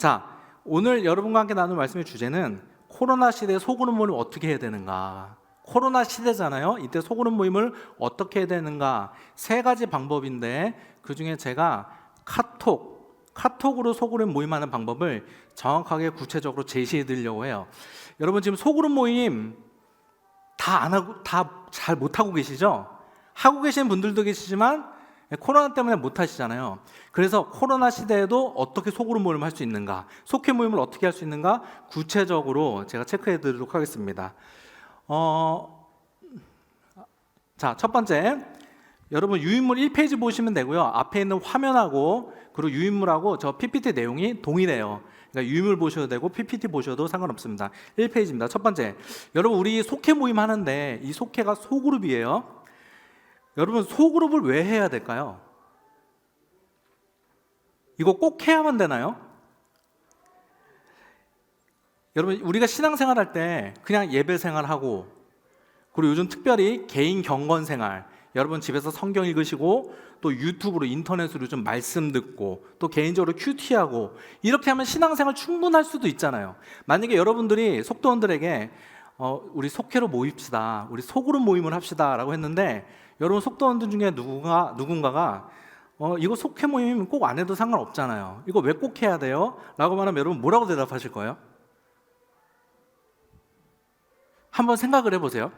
자, 오늘 여러분과 함께 나눌 말씀의 주제는 코로나 시대에 소그룹 모임을 어떻게 해야 되는가. 코로나 시대잖아요. 이때 소그룹 모임을 어떻게 해야 되는가. 세 가지 방법인데 그중에 제가 카톡으로 소그룹 모임하는 방법을 정확하게 구체적으로 제시해 드리려고 해요. 여러분 지금 소그룹 모임 다 안 하고 다 잘 못하고 계시죠? 하고 계신 분들도 계시지만 코로나 때문에 못 하시잖아요. 그래서 코로나 시대에도 어떻게 소그룹 모임을 할 수 있는가, 속회 모임을 어떻게 할 수 있는가 구체적으로 제가 체크해 드리도록 하겠습니다. 자, 첫 번째, 여러분 유인물 1페이지 보시면 되고요. 앞에 있는 화면하고 그리고 유인물하고 저 PPT 내용이 동일해요. 그러니까 유인물 보셔도 되고 PPT 보셔도 상관없습니다. 1페이지입니다. 첫 번째, 여러분 우리 속회 모임 하는데 이 속회가 소그룹이에요. 여러분 소그룹을 왜 해야 될까요? 이거 꼭 해야만 되나요? 여러분 우리가 신앙생활 할 때 그냥 예배 생활하고 그리고 요즘 특별히 개인 경건 생활, 여러분 집에서 성경 읽으시고 또 유튜브로 인터넷으로 좀 말씀 듣고 또 개인적으로 큐티하고 이렇게 하면 신앙생활 충분할 수도 있잖아요. 만약에 여러분들이 속도원들에게 우리 속회로 모입시다, 우리 소그룹 모임을 합시다 라고 했는데 여러분 속도원들 중에 누군가가 이거 속회 모임 꼭 안 해도 상관없잖아요, 이거 왜 꼭 해야 돼요? 라고 말하면 여러분 뭐라고 대답하실 거예요? 한번 생각을 해보세요.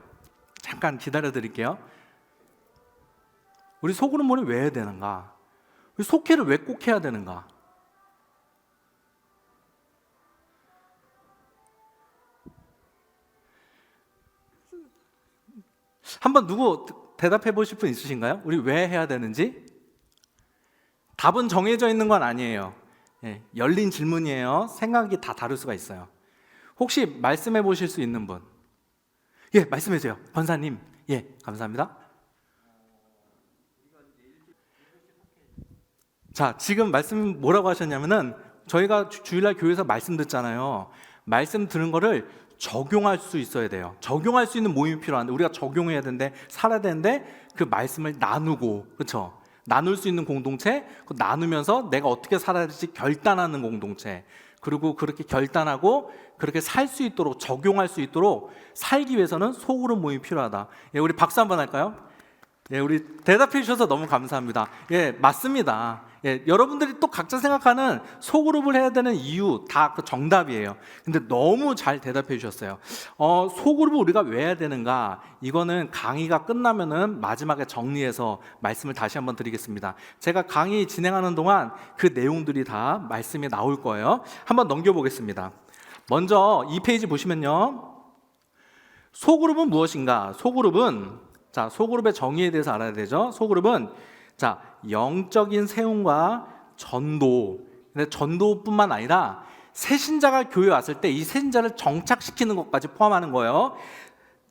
잠깐 기다려 드릴게요. 우리 소그룹 모임 왜 해야 되는가? 우리 속회를 왜 꼭 해야 되는가? 한번 누구 대답해 보실 분 있으신가요? 우리 왜 해야 되는지? 답은 정해져 있는 건 아니에요. 열린 질문이에요. 생각이 다 다를 수가 있어요. 혹시 말씀해 보실 수 있는 분? 예, 말씀해 주세요. 권사님. 예, 감사합니다. 자, 지금 말씀 뭐라고 하셨냐면은 저희가 주일날 교회에서 말씀 듣잖아요. 말씀 들은 거를 적용할 수 있어야 돼요. 적용할 수 있는 모임이 필요한데 우리가 적용해야 되는데 살아야 되는데 그 말씀을 나누고, 그렇죠? 나눌 수 있는 공동체, 나누면서 내가 어떻게 살아야 될지 결단하는 공동체, 그리고 그렇게 결단하고 그렇게 살 수 있도록 적용할 수 있도록 살기 위해서는 소그룹 모임이 필요하다. 예, 우리 박수 한번 할까요? 예, 우리 대답해 주셔서 너무 감사합니다. 예, 맞습니다. 예, 여러분들이 또 각자 생각하는 소그룹을 해야 되는 이유 다 그 정답이에요. 근데 너무 잘 대답해 주셨어요. 소그룹을 우리가 왜 해야 되는가? 이거는 강의가 끝나면은 마지막에 정리해서 말씀을 다시 한번 드리겠습니다. 제가 강의 진행하는 동안 그 내용들이 다 말씀에 나올 거예요. 한번 넘겨보겠습니다. 먼저 2페이지 보시면요. 소그룹은 무엇인가? 소그룹의 정의에 대해서 알아야 되죠. 소그룹은 영적인 세움과 전도. 근데 전도뿐만 아니라 새신자가 교회에 왔을 때 이 새신자를 정착시키는 것까지 포함하는 거예요.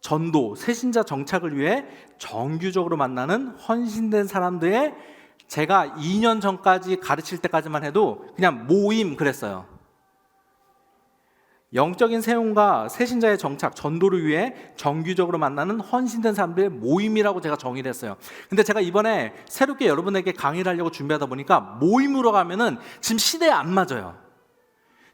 전도, 새신자 정착을 위해 정규적으로 만나는 헌신된 사람들의, 제가 2년 전까지 가르칠 때까지만 해도 그냥 모임 그랬어요. 영적인 세움과 새신자의 정착, 전도를 위해 정규적으로 만나는 헌신된 사람들의 모임이라고 제가 정의를 했어요. 근데 제가 이번에 새롭게 여러분에게 강의를 하려고 준비하다 보니까 모임으로 가면은 지금 시대에 안 맞아요.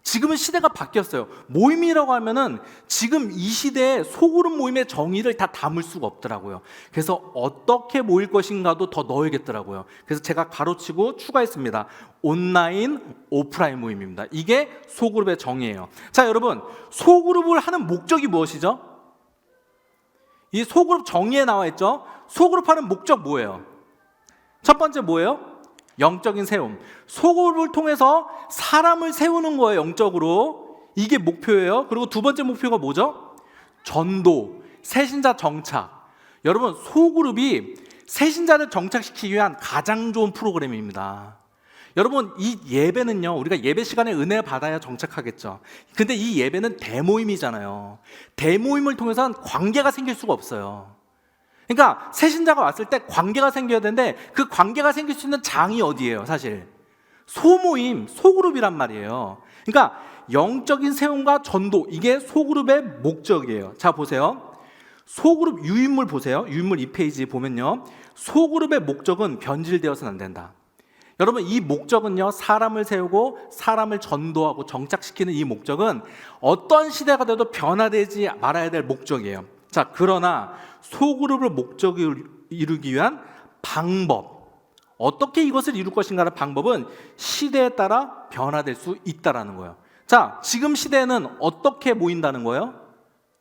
지금은 시대가 바뀌었어요. 모임이라고 하면은 지금 이 시대에 소그룹 모임의 정의를 다 담을 수가 없더라고요. 그래서 어떻게 모일 것인가도 더 넣어야겠더라고요. 그래서 제가 가로치고 추가했습니다. 온라인, 오프라인 모임입니다. 이게 소그룹의 정의예요. 자, 여러분, 소그룹을 하는 목적이 무엇이죠? 이 소그룹 정의에 나와 있죠? 소그룹 하는 목적 뭐예요? 첫 번째 뭐예요? 영적인 세움. 소그룹을 통해서 사람을 세우는 거예요. 영적으로. 이게 목표예요. 그리고 두 번째 목표가 뭐죠? 전도, 새신자 정착. 여러분, 소그룹이 새신자를 정착시키기 위한 가장 좋은 프로그램입니다. 여러분, 이 예배는요, 우리가 예배 시간에 은혜를 받아야 정착하겠죠. 근데 이 예배는 대모임이잖아요. 대모임을 통해서는 관계가 생길 수가 없어요. 그러니까 새신자가 왔을 때 관계가 생겨야 되는데 그 관계가 생길 수 있는 장이 어디예요? 사실 소모임, 소그룹이란 말이에요. 그러니까 영적인 세움과 전도, 이게 소그룹의 목적이에요. 자, 보세요. 소그룹 유인물 보세요. 유인물 2페이지 보면요, 소그룹의 목적은 변질되어서는 안 된다. 여러분, 이 목적은요, 사람을 세우고 사람을 전도하고 정착시키는 이 목적은 어떤 시대가 돼도 변화되지 말아야 될 목적이에요. 자, 그러나 소그룹을 목적을 이루기 위한 방법, 어떻게 이것을 이룰 것인가라는 방법은 시대에 따라 변화될 수 있다는 거예요. 자, 지금 시대에는 어떻게 모인다는 거예요?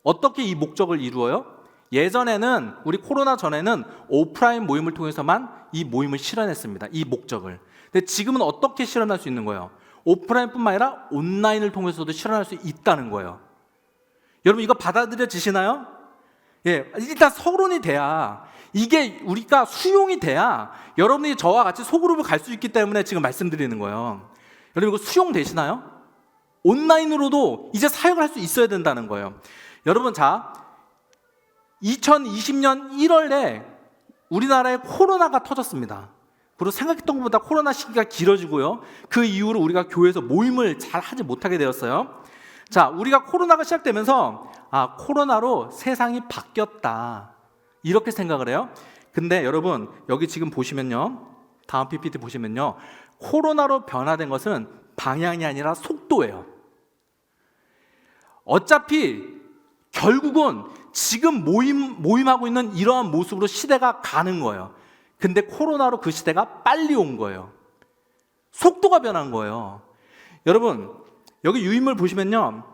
어떻게 이 목적을 이루어요? 예전에는, 우리 코로나 전에는 오프라인 모임을 통해서만 이 모임을 실현했습니다. 이 목적을. 근데 지금은 어떻게 실현할 수 있는 거예요? 오프라인뿐만 아니라 온라인을 통해서도 실현할 수 있다는 거예요. 여러분, 이거 받아들여지시나요? 예, 일단 서론이 돼야, 이게 우리가 수용이 돼야 여러분이 저와 같이 소그룹을 갈 수 있기 때문에 지금 말씀드리는 거예요. 여러분, 이거 수용되시나요? 온라인으로도 이제 사역을 할 수 있어야 된다는 거예요. 여러분, 자, 2020년 1월에 우리나라에 코로나가 터졌습니다. 그리고 생각했던 것보다 코로나 시기가 길어지고요. 그 이후로 우리가 교회에서 모임을 잘 하지 못하게 되었어요. 자, 우리가 코로나가 시작되면서 코로나로 세상이 바뀌었다, 이렇게 생각을 해요. 근데 여러분, 여기 지금 보시면요, 다음 PPT 보시면요, 코로나로 변화된 것은 방향이 아니라 속도예요. 어차피 결국은 지금 모임하고 있는 이러한 모습으로 시대가 가는 거예요. 근데 코로나로 그 시대가 빨리 온 거예요. 속도가 변한 거예요. 여러분, 여기 유인물 보시면요,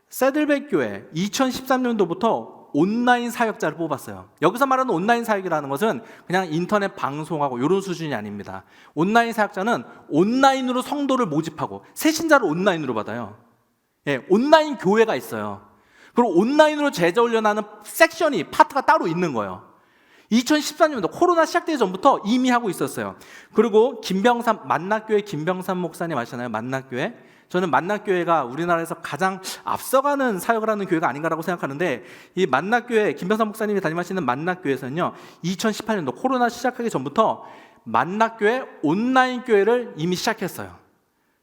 세들백 교회 2013년도부터 온라인 사역자를 뽑았어요. 여기서 말하는 온라인 사역이라는 것은 그냥 인터넷 방송하고 이런 수준이 아닙니다. 온라인 사역자는 온라인으로 성도를 모집하고 새신자를 온라인으로 받아요. 예, 온라인 교회가 있어요. 그리고 온라인으로 제자 훈련하는 섹션이, 파트가 따로 있는 거예요. 2014년도 코로나 시작되기 전부터 이미 하고 있었어요. 그리고 만낙교회 김병삼 목사님 아시나요? 만낙교회? 저는 만낙교회가 우리나라에서 가장 앞서가는 사역을 하는 교회가 아닌가라고 생각하는데, 이 만낙교회, 김병삼 목사님이 담임하시는 만낙교회에서는요, 2018년도 코로나 시작하기 전부터 만낙교회 온라인 교회를 이미 시작했어요.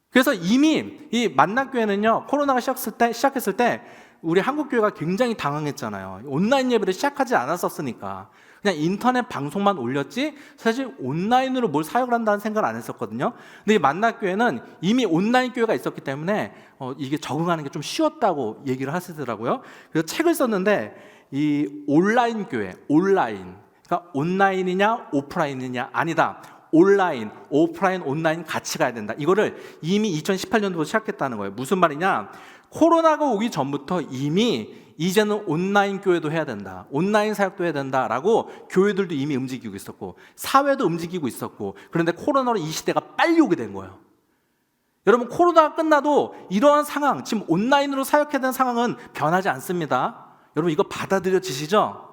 그래서 이미 이 만낙교회는요, 코로나가 시작했을 때 우리 한국교회가 굉장히 당황했잖아요. 온라인 예배를 시작하지 않았었으니까 그냥 인터넷 방송만 올렸지 사실 온라인으로 뭘 사역을 한다는 생각을 안 했었거든요. 근데 이 만낙교회는 이미 온라인 교회가 있었기 때문에 이게 적응하는 게 좀 쉬웠다고 얘기를 하시더라고요. 그래서 책을 썼는데, 이 온라인 교회, 온라인, 그러니까 온라인이냐 오프라인이냐, 아니다, 온라인, 오프라인, 온라인 같이 가야 된다. 이거를 이미 2018년도부터 시작했다는 거예요. 무슨 말이냐? 코로나가 오기 전부터 이미 이제는 온라인 교회도 해야 된다, 온라인 사역도 해야 된다라고 교회들도 이미 움직이고 있었고 사회도 움직이고 있었고, 그런데 코로나로 이 시대가 빨리 오게 된 거예요. 여러분, 코로나가 끝나도 이러한 상황, 지금 온라인으로 사역해야 되는 상황은 변하지 않습니다. 여러분, 이거 받아들여지시죠?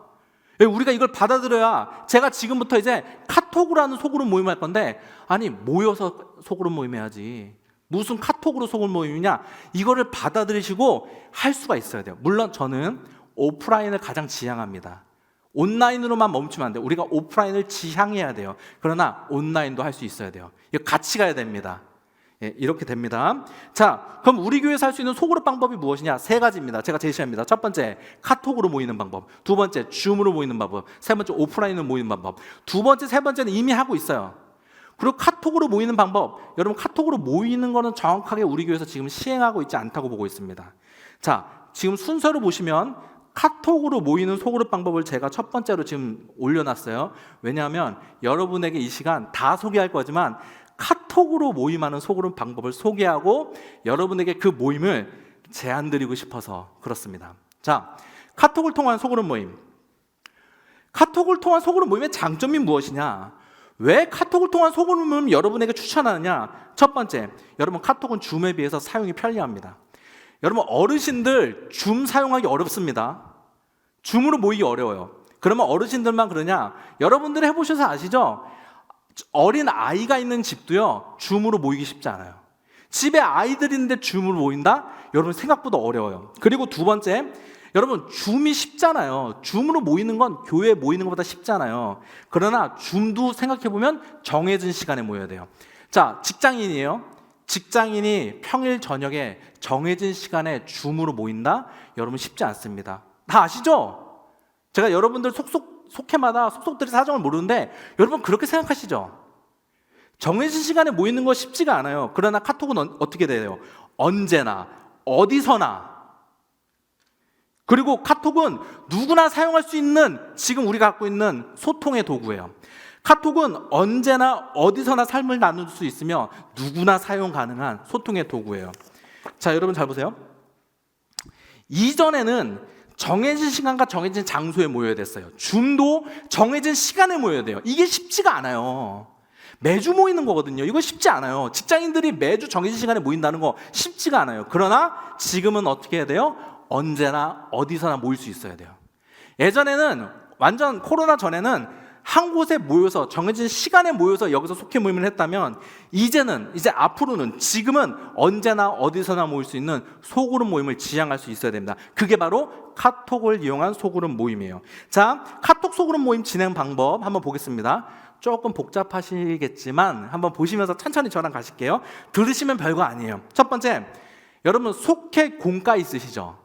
우리가 이걸 받아들여야, 제가 지금부터 이제 카톡으로 하는 소그룹 모임을 할 건데, 아니 모여서 소그룹 모임 해야지, 무슨 카톡으로 소그룹 모임이냐, 이거를 받아들이시고 할 수가 있어야 돼요. 물론 저는 오프라인을 가장 지향합니다. 온라인으로만 멈추면 안 돼요. 우리가 오프라인을 지향해야 돼요. 그러나 온라인도 할 수 있어야 돼요. 이거 같이 가야 됩니다. 예, 이렇게 됩니다. 자, 그럼 우리 교회에서 할 수 있는 소그룹 방법이 무엇이냐? 세 가지입니다. 제가 제시합니다. 첫 번째, 카톡으로 모이는 방법. 두 번째, 줌으로 모이는 방법. 세 번째, 오프라인으로 모이는 방법. 두 번째, 세 번째는 이미 하고 있어요. 그리고 카톡으로 모이는 방법, 여러분, 카톡으로 모이는 거는 정확하게 우리 교회에서 지금 시행하고 있지 않다고 보고 있습니다. 자, 지금 순서로 보시면 카톡으로 모이는 소그룹 방법을 제가 첫 번째로 지금 올려놨어요. 왜냐하면 여러분에게 이 시간 다 소개할 거지만 카톡으로 모임하는 소그룹 방법을 소개하고 여러분에게 그 모임을 제안드리고 싶어서 그렇습니다. 자, 카톡을 통한 소그룹 모임. 카톡을 통한 소그룹 모임의 장점이 무엇이냐? 왜 카톡을 통한 소그룹 모임 여러분에게 추천하느냐? 첫 번째, 여러분, 카톡은 줌에 비해서 사용이 편리합니다. 여러분, 어르신들 줌 사용하기 어렵습니다. 줌으로 모이기 어려워요. 그러면 어르신들만 그러냐? 여러분들 해보셔서 아시죠? 어린 아이가 있는 집도요, 줌으로 모이기 쉽지 않아요. 집에 아이들 있는데 줌으로 모인다? 여러분, 생각보다 어려워요. 그리고 두 번째, 여러분, 줌이 쉽잖아요. 줌으로 모이는 건 교회에 모이는 것보다 쉽잖아요. 그러나 줌도 생각해보면 정해진 시간에 모여야 돼요. 자, 직장인이에요. 직장인이 평일 저녁에 정해진 시간에 줌으로 모인다? 여러분, 쉽지 않습니다. 다 아시죠? 제가 여러분들 속해마다 속속들이 사정을 모르는데 여러분 그렇게 생각하시죠? 정해진 시간에 모이는 거 쉽지가 않아요. 그러나 카톡은 어떻게 돼요? 언제나 어디서나. 그리고 카톡은 누구나 사용할 수 있는 지금 우리가 갖고 있는 소통의 도구예요. 카톡은 언제나 어디서나 삶을 나눌 수 있으며 누구나 사용 가능한 소통의 도구예요. 자, 여러분 잘 보세요. 이전에는 정해진 시간과 정해진 장소에 모여야 됐어요. 줌도 정해진 시간에 모여야 돼요. 이게 쉽지가 않아요. 매주 모이는 거거든요. 이거 쉽지 않아요. 직장인들이 매주 정해진 시간에 모인다는 거 쉽지가 않아요. 그러나 지금은 어떻게 해야 돼요? 언제나 어디서나 모일 수 있어야 돼요. 예전에는 완전 코로나 전에는 한 곳에 모여서 정해진 시간에 모여서 여기서 속해 모임을 했다면 이제 앞으로는 지금은 언제나 어디서나 모일 수 있는 소그룹 모임을 지향할 수 있어야 됩니다. 그게 바로 카톡을 이용한 소그룹 모임이에요. 자, 카톡 소그룹 모임 진행 방법 한번 보겠습니다. 조금 복잡하시겠지만 한번 보시면서 천천히 저랑 가실게요. 들으시면 별거 아니에요. 첫 번째, 여러분 속해 공과 있으시죠?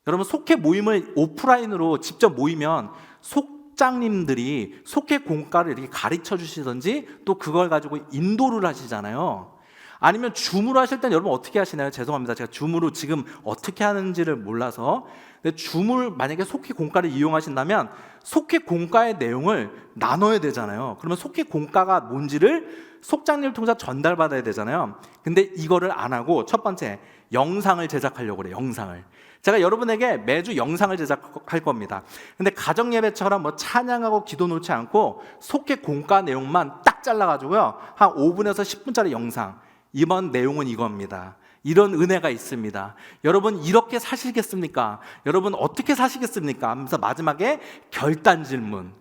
여러분 속해 모임을 오프라인으로 직접 모이면 속장님들이 속해 공과를 이렇게 가르쳐 주시든지 또 그걸 가지고 인도를 하시잖아요. 아니면 줌으로 하실 땐 여러분 어떻게 하시나요? 죄송합니다. 제가 줌으로 지금 어떻게 하는지를 몰라서. 근데 줌을 만약에 속해 공과를 이용하신다면 속해 공과의 내용을 나눠야 되잖아요. 그러면 속해 공과가 뭔지를 속장님을 통해서 전달받아야 되잖아요. 근데 이거를 안 하고 첫 번째, 영상을 제작하려고 그래요. 영상을. 제가 여러분에게 매주 영상을 제작할 겁니다. 근데 가정예배처럼 뭐 찬양하고 기도 놓지 않고 속해 공과 내용만 딱 잘라가지고요. 한 5분에서 10분짜리 영상. 이번 내용은 이겁니다. 이런 은혜가 있습니다. 여러분 이렇게 사시겠습니까? 여러분 어떻게 사시겠습니까? 하면서 마지막에 결단 질문,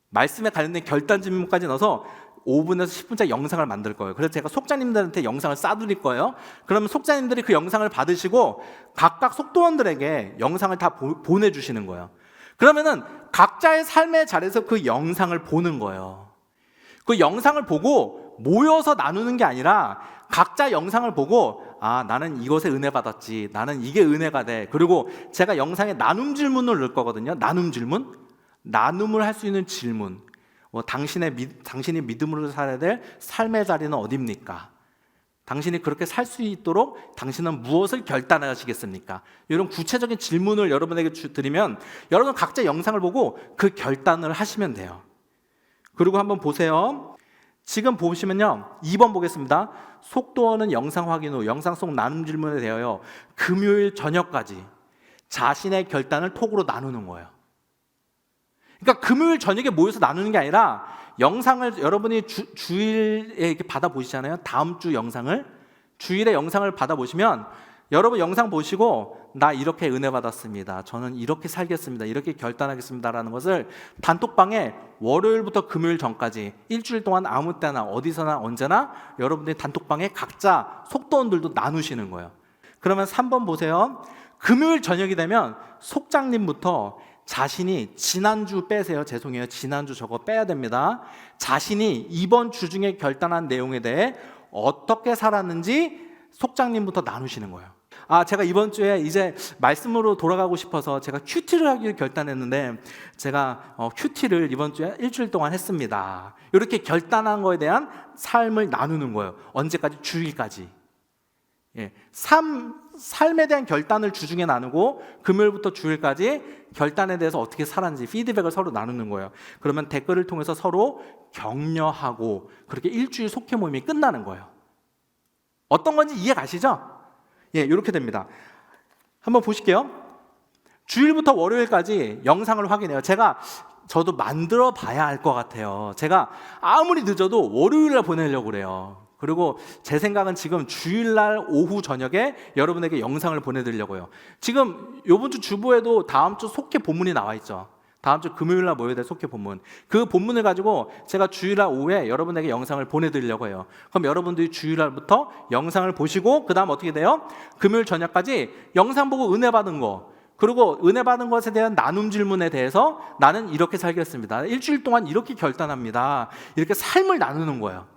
말씀에 관련된 결단 질문까지 넣어서 5분에서 10분짜리 영상을 만들 거예요. 그래서 제가 속자님들한테 영상을 싸드릴 거예요. 그러면 속자님들이 그 영상을 받으시고 각각 속도원들에게 영상을 다 보내주시는 거예요. 그러면은 각자의 삶의 자리에서 그 영상을 보는 거예요. 그 영상을 보고 모여서 나누는 게 아니라 각자 영상을 보고 나는 이것에 은혜 받았지, 나는 이게 은혜가 돼. 그리고 제가 영상에 나눔 질문을 넣을 거거든요. 나눔 질문, 나눔을 할 수 있는 질문. 당신이 믿음으로 살아야 될 삶의 자리는 어디입니까? 당신이 그렇게 살 수 있도록 당신은 무엇을 결단하시겠습니까? 이런 구체적인 질문을 여러분에게 드리면 여러분 각자 영상을 보고 그 결단을 하시면 돼요. 그리고 한번 보세요. 지금 보시면요, 2번 보겠습니다. 속도원은 영상 확인 후 영상 속 나눔 질문에 대하여 금요일 저녁까지 자신의 결단을 톡으로 나누는 거예요. 그러니까 금요일 저녁에 모여서 나누는 게 아니라 영상을 여러분이 주일에 이렇게 받아보시잖아요. 다음 주 영상을 주일에 영상을 받아보시면 여러분 영상 보시고 나 이렇게 은혜 받았습니다. 저는 이렇게 살겠습니다. 이렇게 결단하겠습니다라는 것을 단톡방에 월요일부터 금요일 전까지 일주일 동안 아무 때나 어디서나 언제나 여러분들이 단톡방에 각자 속도원들도 나누시는 거예요. 그러면 3번 보세요. 금요일 저녁이 되면 속장님부터 자신이 지난주 빼세요. 죄송해요. 지난주 저거 빼야 됩니다. 자신이 이번 주 중에 결단한 내용에 대해 어떻게 살았는지 속장님부터 나누시는 거예요. 제가 이번 주에 이제 말씀으로 돌아가고 싶어서 제가 큐티를 하기로 결단했는데 제가 큐티를 이번 주에 일주일 동안 했습니다. 이렇게 결단한 거에 대한 삶을 나누는 거예요. 언제까지? 주일까지. 삶에 대한 결단을 주중에 나누고 금요일부터 주일까지 결단에 대해서 어떻게 살았는지 피드백을 서로 나누는 거예요. 그러면 댓글을 통해서 서로 격려하고 그렇게 일주일 속해 모임이 끝나는 거예요. 어떤 건지 이해 가시죠? 이렇게 됩니다. 한번 보실게요. 주일부터 월요일까지 영상을 확인해요. 저도 만들어 봐야 알 것 같아요. 제가 아무리 늦어도 월요일날 보내려고 그래요. 그리고 제 생각은 지금 주일날 오후 저녁에 여러분에게 영상을 보내드리려고요. 지금 이번 주 주보에도 다음 주 속해 본문이 나와 있죠. 다음 주 금요일날 모여야 될 속해 본문. 그 본문을 가지고 제가 주일날 오후에 여러분에게 영상을 보내드리려고 해요. 그럼 여러분들이 주일날부터 영상을 보시고 그 다음 어떻게 돼요? 금요일 저녁까지 영상 보고 은혜 받은 거, 그리고 은혜 받은 것에 대한 나눔 질문에 대해서 나는 이렇게 살겠습니다. 일주일 동안 이렇게 결단합니다. 이렇게 삶을 나누는 거예요.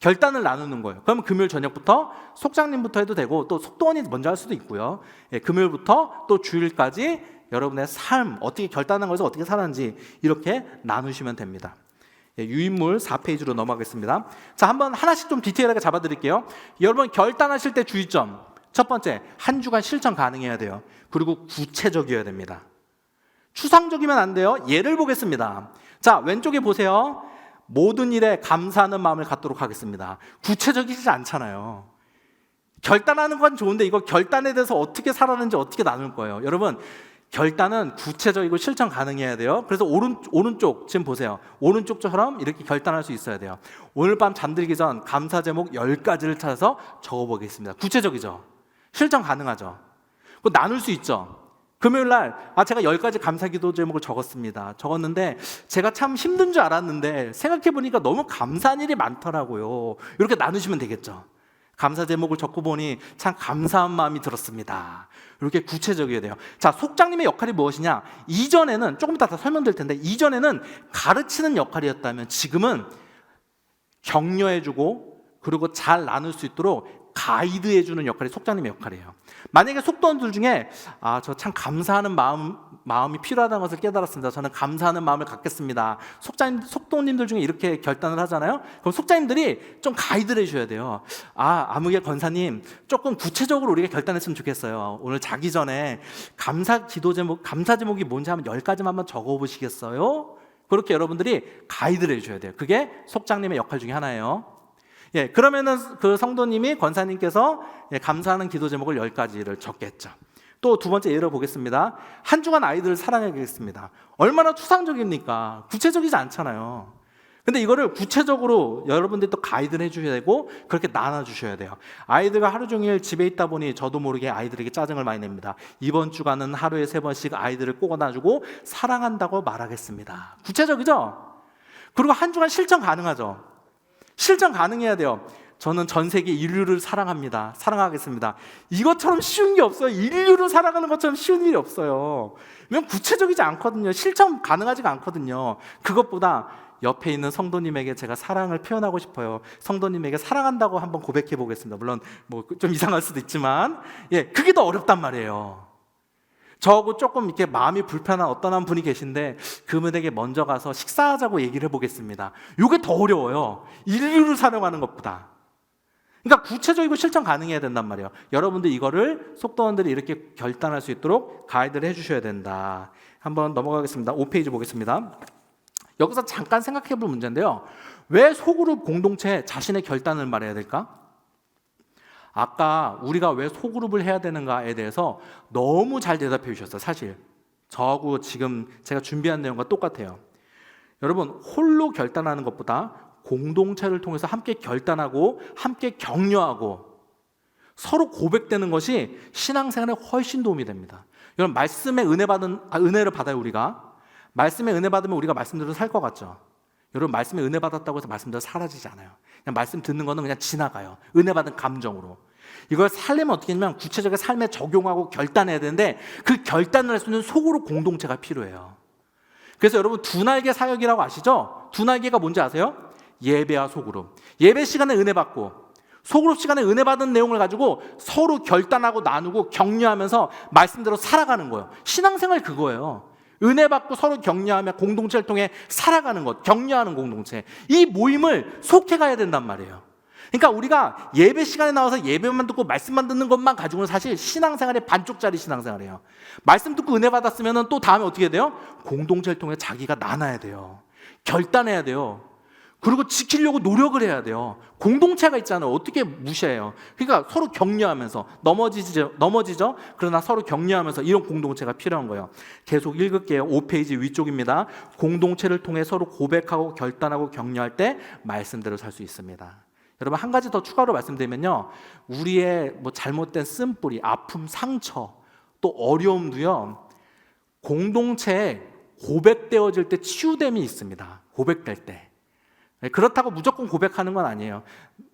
결단을 나누는 거예요. 그러면 금요일 저녁부터 속장님부터 해도 되고 또 속도원이 먼저 할 수도 있고요. 금요일부터 또 주일까지 여러분의 삶, 어떻게 결단한 것을 어떻게 살았는지 이렇게 나누시면 됩니다. 유인물 4페이지로 넘어가겠습니다. 자, 한번 하나씩 좀 디테일하게 잡아드릴게요. 여러분 결단하실 때 주의점. 첫 번째, 한 주간 실천 가능해야 돼요. 그리고 구체적이어야 됩니다. 추상적이면 안 돼요. 예를 보겠습니다. 자, 왼쪽에 보세요. 모든 일에 감사하는 마음을 갖도록 하겠습니다. 구체적이지 않잖아요. 결단하는 건 좋은데 이거 결단에 대해서 어떻게 살았는지 어떻게 나눌 거예요. 여러분 결단은 구체적이고 실천 가능해야 돼요. 그래서 오른쪽 지금 보세요. 오른쪽처럼 이렇게 결단할 수 있어야 돼요. 오늘 밤 잠들기 전 감사 제목 10가지를 찾아서 적어보겠습니다. 구체적이죠. 실천 가능하죠. 그거 나눌 수 있죠. 금요일 날 제가 10가지 감사 기도 제목을 적었는데 제가 참 힘든 줄 알았는데 생각해보니까 너무 감사한 일이 많더라고요. 이렇게 나누시면 되겠죠. 감사 제목을 적고 보니 참 감사한 마음이 들었습니다. 이렇게 구체적이어야 돼요. 자, 속장님의 역할이 무엇이냐? 이전에는 조금 이따 다 설명드릴 텐데 이전에는 가르치는 역할이었다면 지금은 격려해주고 그리고 잘 나눌 수 있도록 가이드해주는 역할이 속장님의 역할이에요. 만약에 속도원들 중에 저 참 감사하는 마음이 필요하다는 것을 깨달았습니다. 저는 감사하는 마음을 갖겠습니다. 속도원님들 중에 이렇게 결단을 하잖아요. 그럼 속장님들이 좀 가이드를 해줘야 돼요. 아무개 권사님 조금 구체적으로 우리가 결단했으면 좋겠어요. 오늘 자기 전에 감사 제목이 뭔지 한번 10가지만 한번 적어보시겠어요? 그렇게 여러분들이 가이드를 해줘야 돼요. 그게 속장님의 역할 중에 하나예요. 그러면은 그 성도님이 권사님께서 감사하는 기도 제목을 10가지를 적겠죠. 또 두 번째 예를 보겠습니다. 한 주간 아이들을 사랑하겠습니다. 얼마나 추상적입니까? 구체적이지 않잖아요. 근데 이거를 구체적으로 여러분들이 또 가이드를 해주셔야 되고 그렇게 나눠주셔야 돼요. 아이들과 하루 종일 집에 있다 보니 저도 모르게 아이들에게 짜증을 많이 냅니다. 이번 주간은 하루에 3번씩 아이들을 꼭 안아주고 사랑한다고 말하겠습니다. 구체적이죠? 그리고 한 주간 실천 가능하죠? 실천 가능해야 돼요. 저는 전 세계 인류를 사랑합니다. 사랑하겠습니다. 이것처럼 쉬운 게 없어요. 인류를 사랑하는 것처럼 쉬운 일이 없어요. 왜냐면 구체적이지 않거든요. 실천 가능하지가 않거든요. 그것보다 옆에 있는 성도님에게 제가 사랑을 표현하고 싶어요. 성도님에게 사랑한다고 한번 고백해 보겠습니다. 물론 좀 이상할 수도 있지만 그게 더 어렵단 말이에요. 저하고 조금 이렇게 마음이 불편한 어떤 한 분이 계신데 그분에게 먼저 가서 식사하자고 얘기를 해보겠습니다. 이게 더 어려워요. 인류를 사랑하는 것보다. 그러니까 구체적이고 실천 가능해야 된단 말이에요. 여러분들 이거를 속도원들이 이렇게 결단할 수 있도록 가이드를 해주셔야 된다. 한번 넘어가겠습니다. 5페이지 보겠습니다. 여기서 잠깐 생각해 볼 문제인데요. 왜 소그룹 공동체 자신의 결단을 말해야 될까? 아까 우리가 왜 소그룹을 해야 되는가에 대해서 너무 잘 대답해 주셨어요. 사실 저하고 지금 제가 준비한 내용과 똑같아요. 여러분 홀로 결단하는 것보다 공동체를 통해서 함께 결단하고 함께 격려하고 서로 고백되는 것이 신앙생활에 훨씬 도움이 됩니다. 여러분 말씀의 은혜를 받아요. 우리가 말씀의 은혜 받으면 우리가 말씀대로 살 것 같죠? 여러분 말씀에 은혜 받았다고 해서 말씀대로 사라지지 않아요. 그냥 말씀 듣는 거는 그냥 지나가요. 은혜 받은 감정으로. 이걸 살려면 어떻게 하냐면 구체적인 삶에 적용하고 결단해야 되는데 그 결단을 할 수 있는 소그룹 공동체가 필요해요. 그래서 여러분 두 날개 사역이라고 아시죠? 두 날개가 뭔지 아세요? 예배와 소그룹. 예배 시간에 은혜 받고 소그룹 시간에 은혜 받은 내용을 가지고 서로 결단하고 나누고 격려하면서 말씀대로 살아가는 거예요. 신앙생활 그거예요. 은혜 받고 서로 격려하며 공동체를 통해 살아가는 것, 격려하는 공동체. 이 모임을 속해 가야 된단 말이에요. 그러니까 우리가 예배 시간에 나와서 예배만 듣고 말씀만 듣는 것만 가지고는 사실 신앙생활의 반쪽짜리 신앙생활이에요. 말씀 듣고 은혜 받았으면 또 다음에 어떻게 돼요? 공동체를 통해 자기가 나눠야 돼요. 결단해야 돼요. 그리고 지키려고 노력을 해야 돼요. 공동체가 있잖아요. 어떻게 무시해요? 그러니까 서로 격려하면서 넘어지죠? 그러나 서로 격려하면서 이런 공동체가 필요한 거예요. 계속 읽을게요. 5페이지 위쪽입니다. 공동체를 통해 서로 고백하고 결단하고 격려할 때 말씀대로 살 수 있습니다. 여러분 한 가지 더 추가로 말씀드리면요. 우리의 잘못된 쓴뿌리, 아픔, 상처, 또 어려움도요. 공동체에 고백되어질 때 치유됨이 있습니다. 고백될 때. 그렇다고 무조건 고백하는 건 아니에요.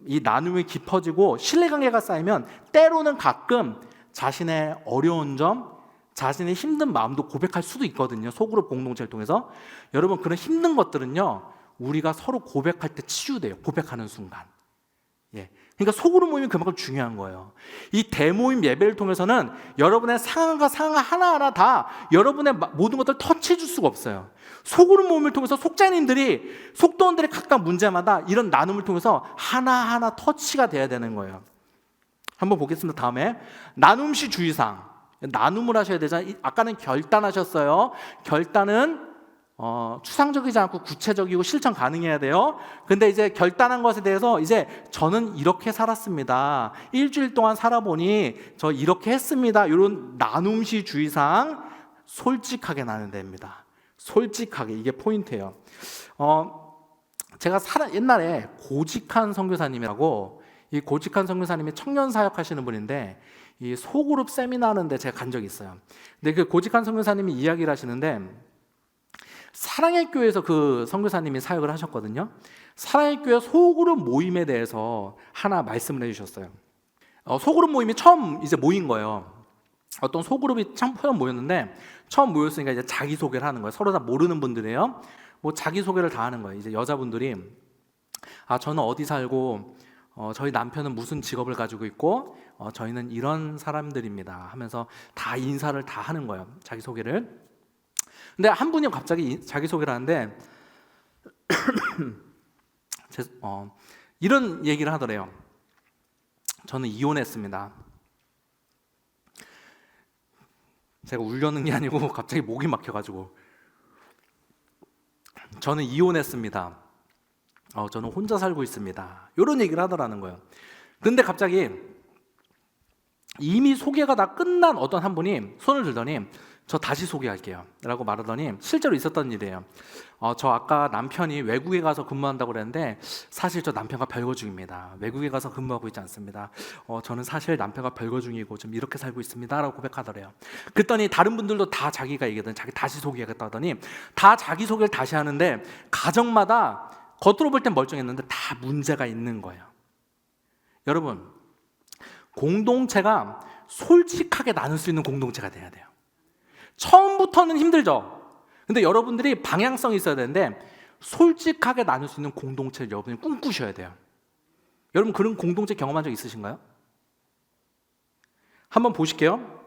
이 나눔이 깊어지고 신뢰관계가 쌓이면 때로는 가끔 자신의 어려운 점, 자신의 힘든 마음도 고백할 수도 있거든요. 소그룹 공동체를 통해서. 여러분 그런 힘든 것들은요. 우리가 서로 고백할 때 치유돼요. 고백하는 순간. 그러니까 소그룹 모임이 그만큼 중요한 거예요. 이 대모임 예배를 통해서는 여러분의 상황과 상황 하나하나 다 여러분의 모든 것들을 터치해 줄 수가 없어요. 소그룹 모임을 통해서 속도원들이 각각 문제마다 이런 나눔을 통해서 하나하나 터치가 돼야 되는 거예요. 한번 보겠습니다. 다음에 나눔시 주의사항. 나눔을 하셔야 되잖아요. 아까는 결단하셨어요. 결단은 추상적이지 않고 구체적이고 실천 가능해야 돼요. 근데 이제 결단한 것에 대해서 이제 저는 이렇게 살았습니다. 일주일 동안 살아보니 저 이렇게 했습니다. 이런 나눔시 주의사항 솔직하게 나누면 됩니다. 솔직하게, 이게 포인트예요. 제가 옛날에 고직한 선교사님이라고, 이 고직한 선교사님이 청년 사역 하시는 분인데 이 소그룹 세미나 하는데 제가 간 적이 있어요. 근데 그 고직한 선교사님이 이야기를 하시는데 사랑의 교회에서 그 선교사님이 사역을 하셨거든요. 사랑의 교회 소그룹 모임에 대해서 하나 말씀을 해주셨어요. 소그룹 모임이 처음 이제 모인 거예요. 어떤 소그룹이 처음 모였는데 처음 모였으니까 이제 자기 소개를 하는 거예요. 서로 다 모르는 분들이에요. 뭐 자기 소개를 다 하는 거예요. 이제 여자분들이 저는 어디 살고 저희 남편은 무슨 직업을 가지고 있고 저희는 이런 사람들입니다 하면서 다 인사를 다 하는 거예요. 자기 소개를. 근데 한 분이 갑자기 자기 소개를 하는데 이런 얘기를 하더래요. 저는 이혼했습니다. 제가 울려는 게 아니고 갑자기 목이 막혀가지고 저는 이혼했습니다. 저는 혼자 살고 있습니다. 이런 얘기를 하더라는 거예요. 근데 갑자기 이미 소개가 다 끝난 어떤 한 분이 손을 들더니 저 다시 소개할게요 라고 말하더니 실제로 있었던 일이에요. 저 아까 남편이 외국에 가서 근무한다고 그랬는데 사실 저 남편과 별거 중입니다. 외국에 가서 근무하고 있지 않습니다. 저는 사실 남편과 별거 중이고 좀 이렇게 살고 있습니다 라고 고백하더래요. 그랬더니 다른 분들도 다 자기가 얘기하던 자기 다시 소개하겠다 하더니 다 자기 소개를 다시 하는데 가정마다 겉으로 볼 땐 멀쩡했는데 다 문제가 있는 거예요. 여러분, 공동체가 솔직하게 나눌 수 있는 공동체가 돼야 돼요. 처음부터는 힘들죠. 근데 여러분들이 방향성이 있어야 되는데 솔직하게 나눌 수 있는 공동체를 여러분이 꿈꾸셔야 돼요. 여러분 그런 공동체 경험한 적 있으신가요? 한번 보실게요.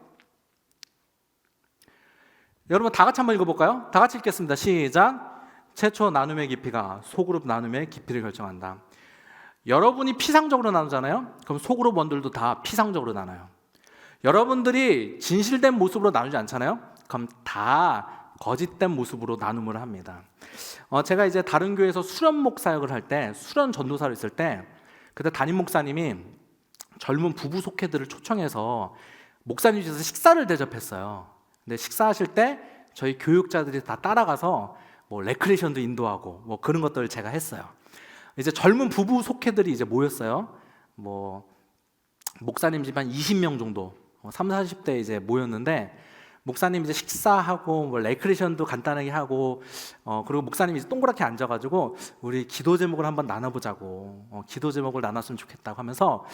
여러분 다 같이 한번 읽어볼까요? 다 같이 읽겠습니다. 시작. 최초 나눔의 깊이가 소그룹 나눔의 깊이를 결정한다. 여러분이 피상적으로 나누잖아요. 그럼 소그룹 원들도 다 피상적으로 나눠요. 여러분들이 진실된 모습으로 나누지 않잖아요. 그럼 다 거짓된 모습으로 나눔을 합니다. 제가 이제 다른 교회에서 수련 목사역을 할 때, 수련 전도사로 있을 때 그때 담임 목사님이 젊은 부부 속회들을 초청해서 목사님 집에서 식사를 대접했어요. 근데 식사하실 때 저희 교육자들이 다 따라가서 뭐 레크레이션도 인도하고 뭐 그런 것들을 제가 했어요. 이제 젊은 부부 속회들이 이제 모였어요. 뭐 목사님 집 한 20명 정도, 30, 40대 이제 모였는데 목사님 이제 식사하고 뭐 레크레이션도 간단하게 하고 그리고 목사님이 이제 동그랗게 앉아가지고 우리 기도 제목을 한번 나눠보자고, 기도 제목을 나눴으면 좋겠다고 하면서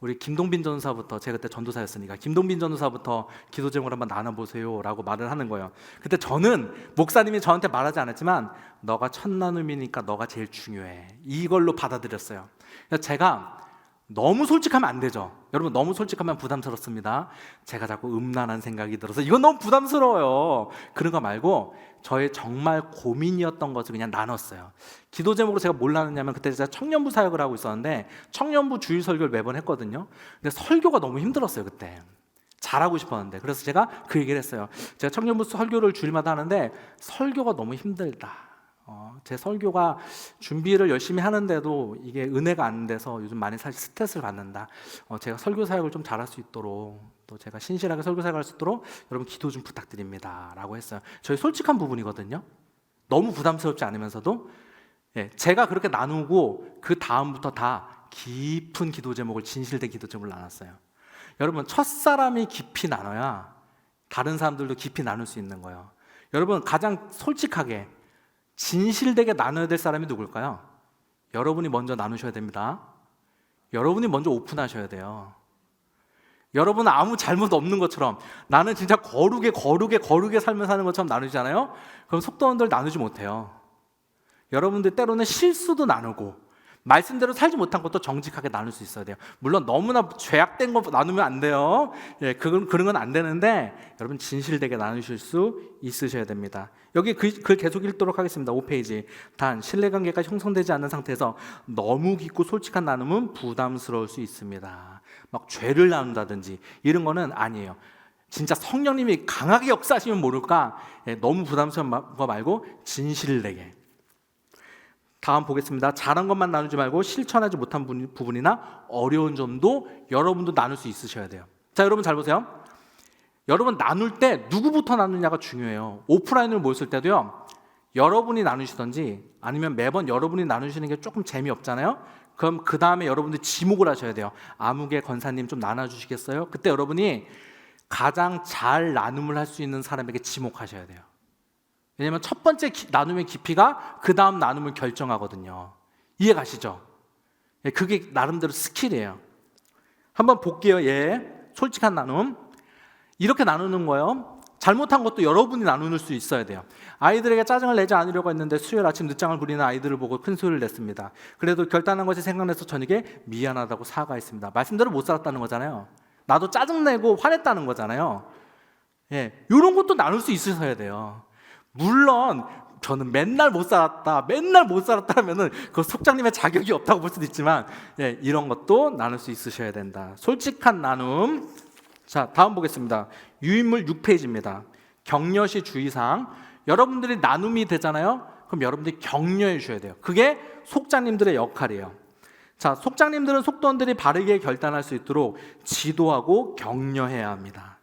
우리 김동빈 전도사부터, 제가 그때 전도사였으니까 김동빈 전도사부터 기도 제목을 한번 나눠보세요라고 말을 하는 거예요. 그때 저는 목사님이 저한테 말하지 않았지만 너가 첫 나눔이니까 너가 제일 중요해, 이걸로 받아들였어요. 그래서 제가 너무 솔직하면 안 되죠. 여러분 너무 솔직하면 부담스럽습니다. 제가 자꾸 음란한 생각이 들어서 이건 너무 부담스러워요. 그런 거 말고 저의 정말 고민이었던 것을 그냥 나눴어요. 기도 제목으로 제가 뭘 나눴냐면 그때 제가 청년부 사역을 하고 있었는데 청년부 주일 설교를 매번 했거든요. 근데 설교가 너무 힘들었어요. 그때 잘하고 싶었는데. 그래서 제가 그 얘기를 했어요. 제가 청년부 설교를 주일마다 하는데 설교가 너무 힘들다. 제 설교가 준비를 열심히 하는데도 이게 은혜가 안 돼서 요즘 많이 사실 스트레스를 받는다. 제가 설교 사역을 좀 잘할 수 있도록, 또 제가 신실하게 설교 사역을 할 수 있도록 여러분 기도 좀 부탁드립니다 라고 했어요. 저희 솔직한 부분이거든요. 너무 부담스럽지 않으면서도 제가 그렇게 나누고 그 다음부터 다 깊은 기도 제목을, 진실된 기도 제목을 나눴어요. 여러분 첫사람이 깊이 나눠야 다른 사람들도 깊이 나눌 수 있는 거예요. 여러분 가장 솔직하게 진실되게 나눠야 될 사람이 누굴까요? 여러분이 먼저 나누셔야 됩니다. 여러분이 먼저 오픈하셔야 돼요. 여러분은 아무 잘못 없는 것처럼, 나는 진짜 거룩에 살면 사는 것처럼 나누잖아요. 그럼 속도원들 나누지 못해요. 여러분들 때로는 실수도 나누고 말씀대로 살지 못한 것도 정직하게 나눌 수 있어야 돼요. 물론 너무나 죄악된 거 나누면 안 돼요. 그런 건 안 되는데 여러분 진실되게 나누실 수 있으셔야 됩니다. 여기 글 계속 읽도록 하겠습니다. 5페이지. 단 신뢰관계가 형성되지 않는 상태에서 너무 깊고 솔직한 나눔은 부담스러울 수 있습니다. 막 죄를 나눈다든지 이런 거는 아니에요. 진짜 성령님이 강하게 역사하시면 모를까, 너무 부담스러운 거 말고 진실되게. 다음 보겠습니다. 잘한 것만 나누지 말고 실천하지 못한 부분이나 어려운 점도 여러분도 나눌 수 있으셔야 돼요. 자, 여러분 잘 보세요. 여러분 나눌 때 누구부터 나누냐가 중요해요. 오프라인으로 모였을 때도요, 여러분이 나누시던지 아니면 매번 여러분이 나누시는 게 조금 재미없잖아요. 그럼 그 다음에 여러분들 지목을 하셔야 돼요. 아무개 권사님 좀 나눠주시겠어요? 그때 여러분이 가장 잘 나눔을 할 수 있는 사람에게 지목하셔야 돼요. 왜냐하면 첫 번째 나눔의 깊이가 그 다음 나눔을 결정하거든요. 이해 가시죠? 그게 나름대로 스킬이에요. 한번 볼게요. 솔직한 나눔. 이렇게 나누는 거예요. 잘못한 것도 여러분이 나눌 수 있어야 돼요. 아이들에게 짜증을 내지 않으려고 했는데 수요일 아침 늦장을 부리는 아이들을 보고 큰 소리를 냈습니다. 그래도 결단한 것이 생각나서 저녁에 미안하다고 사과했습니다. 말씀대로 못 살았다는 거잖아요. 나도 짜증내고 화냈다는 거잖아요. 이런 것도 나눌 수 있으셔야 돼요. 물론 저는 맨날 못 살았다 하면은 그 속장님의 자격이 없다고 볼 수도 있지만, 이런 것도 나눌 수 있으셔야 된다. 솔직한 나눔. 자, 다음 보겠습니다. 유인물 6페이지입니다. 격려시 주의사항. 여러분들이 나눔이 되잖아요. 그럼 여러분들이 격려해 주셔야 돼요. 그게 속장님들의 역할이에요. 자, 속장님들은 속도원들이 바르게 결단할 수 있도록 지도하고 격려해야 합니다.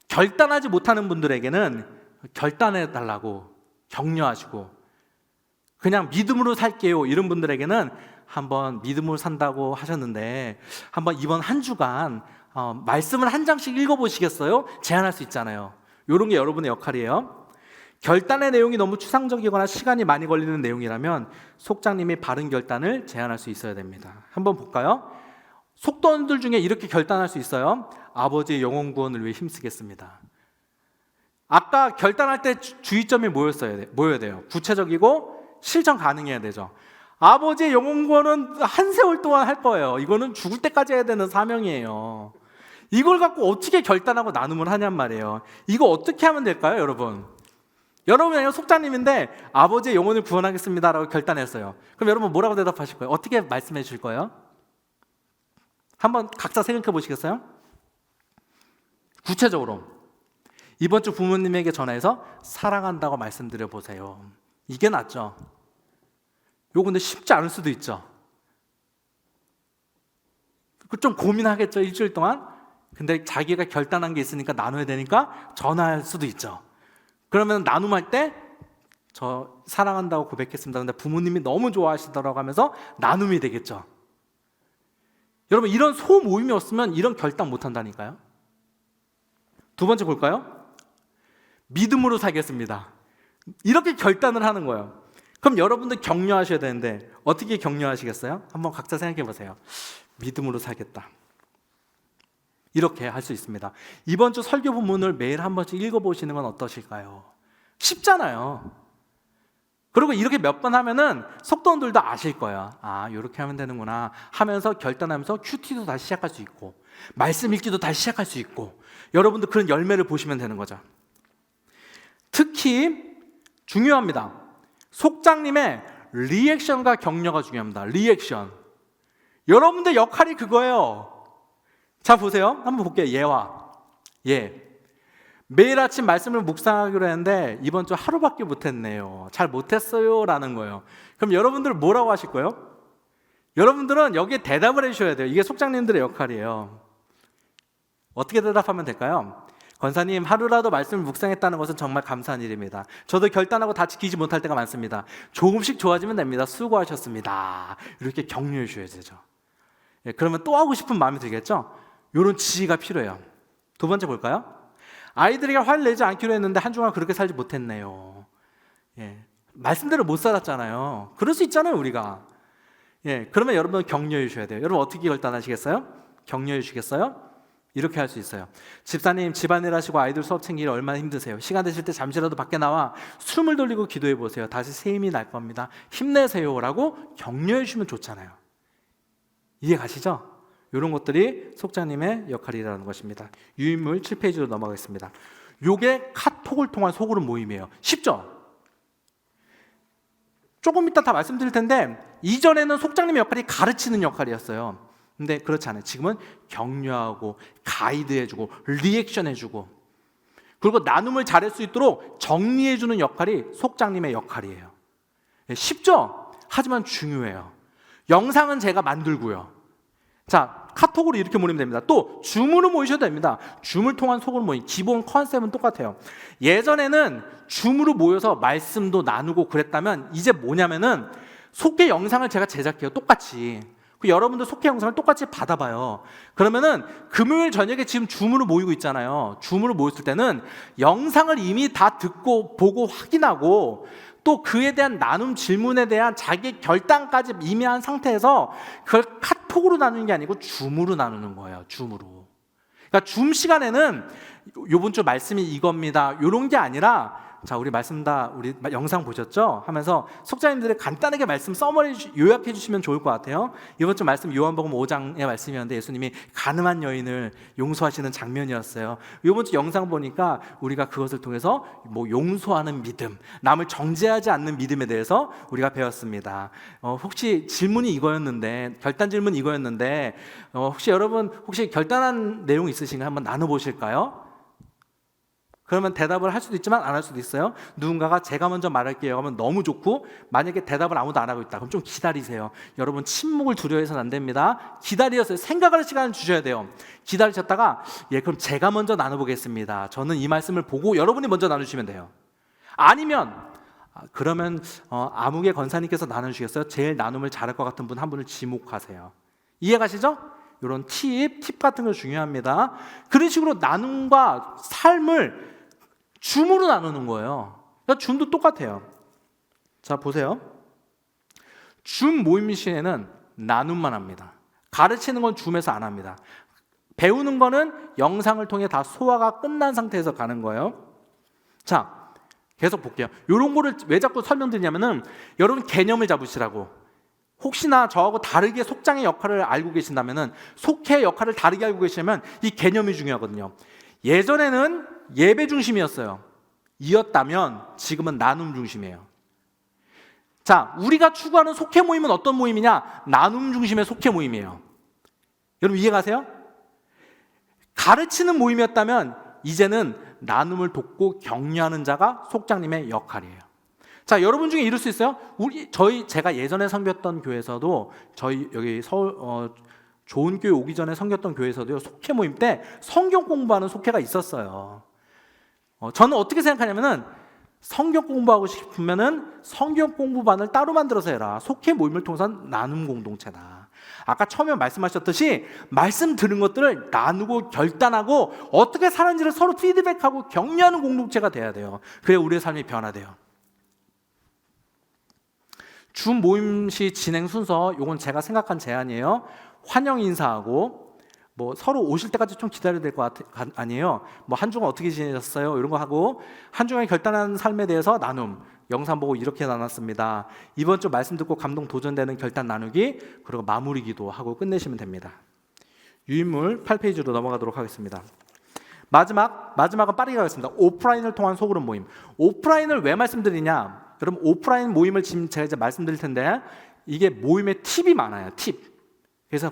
결단하지 못하는 분들에게는 결단해 달라고 격려하시고, 그냥 믿음으로 살게요 이런 분들에게는 한번 믿음으로 산다고 하셨는데 한번 이번 한 주간 말씀을 한 장씩 읽어보시겠어요? 제안할 수 있잖아요. 이런 게 여러분의 역할이에요. 결단의 내용이 너무 추상적이거나 시간이 많이 걸리는 내용이라면 속장님이 바른 결단을 제안할 수 있어야 됩니다. 한번 볼까요? 속도원들 중에 이렇게 결단할 수 있어요. 아버지의 영혼 구원을 위해 힘쓰겠습니다. 아까 결단할 때 주의점이 모여야 돼요. 구체적이고 실천 가능해야 되죠. 아버지의 영혼 구원은 한 세월 동안 할 거예요. 이거는 죽을 때까지 해야 되는 사명이에요. 이걸 갖고 어떻게 결단하고 나눔을 하냔 말이에요. 이거 어떻게 하면 될까요, 여러분? 여러분이 속장님인데 아버지의 영혼을 구원하겠습니다라고 결단했어요. 그럼 여러분 뭐라고 대답하실 거예요? 어떻게 말씀해 주실 거예요? 한번 각자 생각해 보시겠어요? 구체적으로 이번 주 부모님에게 전화해서 사랑한다고 말씀드려 보세요. 이게 낫죠. 요거 근데 쉽지 않을 수도 있죠. 좀 고민하겠죠, 일주일 동안. 근데 자기가 결단한 게 있으니까 나눠야 되니까 전화할 수도 있죠. 그러면 나눔할 때 저 사랑한다고 고백했습니다. 근데 부모님이 너무 좋아하시더라고 하면서 나눔이 되겠죠. 여러분, 이런 소모임이 없으면 이런 결단 못 한다니까요. 두 번째 볼까요? 믿음으로 살겠습니다. 이렇게 결단을 하는 거예요. 그럼 여러분들 격려하셔야 되는데 어떻게 격려하시겠어요? 한번 각자 생각해 보세요. 믿음으로 살겠다. 이렇게 할 수 있습니다. 이번 주 설교 본문을 매일 한 번씩 읽어보시는 건 어떠실까요? 쉽잖아요. 그리고 이렇게 몇 번 하면은 속도원들도 아실 거예요. 아, 이렇게 하면 되는구나 하면서 결단하면서 큐티도 다시 시작할 수 있고 말씀 읽기도 다시 시작할 수 있고, 여러분들 그런 열매를 보시면 되는 거죠. 특히 중요합니다. 속장님의 리액션과 격려가 중요합니다. 리액션. 여러분들 역할이 그거예요. 자, 보세요. 한번 볼게요. 매일 아침 말씀을 묵상하기로 했는데 이번 주 하루밖에 못했네요. 잘 못했어요 라는 거예요. 그럼 여러분들 뭐라고 하실 거예요? 여러분들은 여기에 대답을 해주셔야 돼요. 이게 속장님들의 역할이에요. 어떻게 대답하면 될까요? 권사님, 하루라도 말씀을 묵상했다는 것은 정말 감사한 일입니다. 저도 결단하고 다 지키지 못할 때가 많습니다. 조금씩 좋아지면 됩니다. 수고하셨습니다. 이렇게 격려해 주셔야 되죠. 그러면 또 하고 싶은 마음이 들겠죠? 이런 지혜가 필요해요. 두 번째 볼까요? 아이들에게 화를 내지 않기로 했는데 한 주간 그렇게 살지 못했네요. 말씀대로 못 살았잖아요. 그럴 수 있잖아요, 우리가. 그러면 여러분 격려해 주셔야 돼요. 여러분 어떻게 결단하시겠어요? 격려해 주시겠어요? 이렇게 할 수 있어요. 집사님, 집안일 하시고 아이들 수업 챙기기 얼마나 힘드세요. 시간 되실 때 잠시라도 밖에 나와 숨을 돌리고 기도해 보세요. 다시 새 힘이 날 겁니다. 힘내세요 라고 격려해 주시면 좋잖아요. 이해 가시죠? 이런 것들이 속장님의 역할이라는 것입니다. 유인물 7페이지로 넘어가겠습니다. 요게 카톡을 통한 소그룹 모임이에요. 쉽죠? 조금 이따 다 말씀드릴 텐데 이전에는 속장님의 역할이 가르치는 역할이었어요. 근데 그렇지 않아요. 지금은 격려하고 가이드해주고 리액션해주고 그리고 나눔을 잘할 수 있도록 정리해주는 역할이 속장님의 역할이에요. 쉽죠? 하지만 중요해요. 영상은 제가 만들고요. 자, 카톡으로 이렇게 모이면 됩니다. 또 줌으로 모이셔도 됩니다. 줌을 통한 소그룹 모임, 기본 컨셉은 똑같아요. 예전에는 줌으로 모여서 말씀도 나누고 그랬다면 이제 뭐냐면은 속회 영상을 제가 제작해요. 똑같이. 그 여러분도 속회 영상을 똑같이 받아봐요. 그러면은 금요일 저녁에 지금 줌으로 모이고 있잖아요. 줌으로 모였을 때는 영상을 이미 다 듣고 보고 확인하고 또 그에 대한 나눔 질문에 대한 자기 결단까지 이미 한 상태에서 그걸 카톡으로 나누는 게 아니고 줌으로 나누는 거예요. 줌으로. 그러니까 줌 시간에는 요번 주 말씀이 이겁니다. 이런 게 아니라 자, 우리 말씀 다 우리 영상 보셨죠? 하면서 속자님들이 간단하게 말씀 서머리 요약해 주시면 좋을 것 같아요. 이번 주 말씀 요한복음 5장의 말씀이었는데 예수님이 가늠한 여인을 용서하시는 장면이었어요. 이번 주 영상 보니까 우리가 그것을 통해서 뭐 용서하는 믿음, 남을 정죄하지 않는 믿음에 대해서 우리가 배웠습니다. 혹시 질문이 이거였는데 결단 질문 이거였는데 혹시 여러분 혹시 결단한 내용 있으신가 한번 나눠 보실까요? 그러면 대답을 할 수도 있지만 안 할 수도 있어요. 누군가가 제가 먼저 말할게요 하면 너무 좋고 만약에 대답을 아무도 안 하고 있다 그럼 좀 기다리세요. 여러분 침묵을 두려워해서는 안 됩니다. 기다려서 생각할 시간을 주셔야 돼요. 기다리셨다가 그럼 제가 먼저 나눠보겠습니다. 저는 이 말씀을 보고 여러분이 먼저 나누시면 돼요. 아니면 그러면 아무개 권사님께서 나눠주시겠어요? 제일 나눔을 잘할 것 같은 분 한 분을 지목하세요. 이해가시죠? 이런 팁 같은 거 중요합니다. 그런 식으로 나눔과 삶을 줌으로 나누는 거예요. 그러니까 줌도 똑같아요. 자, 보세요. 줌 모임 시에는 나눔만 합니다. 가르치는 건 줌에서 안 합니다. 배우는 거는 영상을 통해 다 소화가 끝난 상태에서 가는 거예요. 자, 계속 볼게요. 이런 거를 왜 자꾸 설명드리냐면은 여러분 개념을 잡으시라고. 혹시나 저하고 다르게 속장의 역할을 알고 계신다면은 속회의 역할을 다르게 알고 계시면 이 개념이 중요하거든요. 예전에는 예배 중심이었어요. 이었다면 지금은 나눔 중심이에요. 자, 우리가 추구하는 속회 모임은 어떤 모임이냐? 나눔 중심의 속회 모임이에요. 여러분 이해가세요? 가르치는 모임이었다면 이제는 나눔을 돕고 격려하는 자가 속장님의 역할이에요. 자, 여러분 중에 이럴 수 있어요? 제가 예전에 섬겼던 교회에서도 저희 여기 서울 좋은 교회 오기 전에 섬겼던 교회에서도요 속회 모임 때 성경 공부하는 속회가 있었어요. 저는 어떻게 생각하냐면은 성경 공부하고 싶으면은 성경 공부반을 따로 만들어서 해라. 속회 모임을 통해서 나눔 공동체다. 아까 처음에 말씀하셨듯이 말씀 들은 것들을 나누고 결단하고 어떻게 사는지를 서로 피드백하고 격려하는 공동체가 돼야 돼요. 그래야 우리의 삶이 변화돼요. 줌 모임 시 진행 순서, 이건 제가 생각한 제안이에요. 환영 인사하고 뭐 서로 오실 때까지 좀 기다려야 될 것 아니에요. 뭐 한 주간 어떻게 지내셨어요? 이런 거 하고 한 주간에 결단한 삶에 대해서 나눔. 영상 보고 이렇게 나눴습니다. 이번 주 말씀 듣고 감동 도전되는 결단 나누기, 그리고 마무리 기도하고 끝내시면 됩니다. 유인물 8페이지로 넘어가도록 하겠습니다. 마지막은 빠르게 가겠습니다. 오프라인을 통한 소그룹 모임. 오프라인을 왜 말씀드리냐? 여러분 오프라인 모임을 지금 제가 이제 말씀드릴 텐데 이게 모임에 팁이 많아요. 팁. 그래서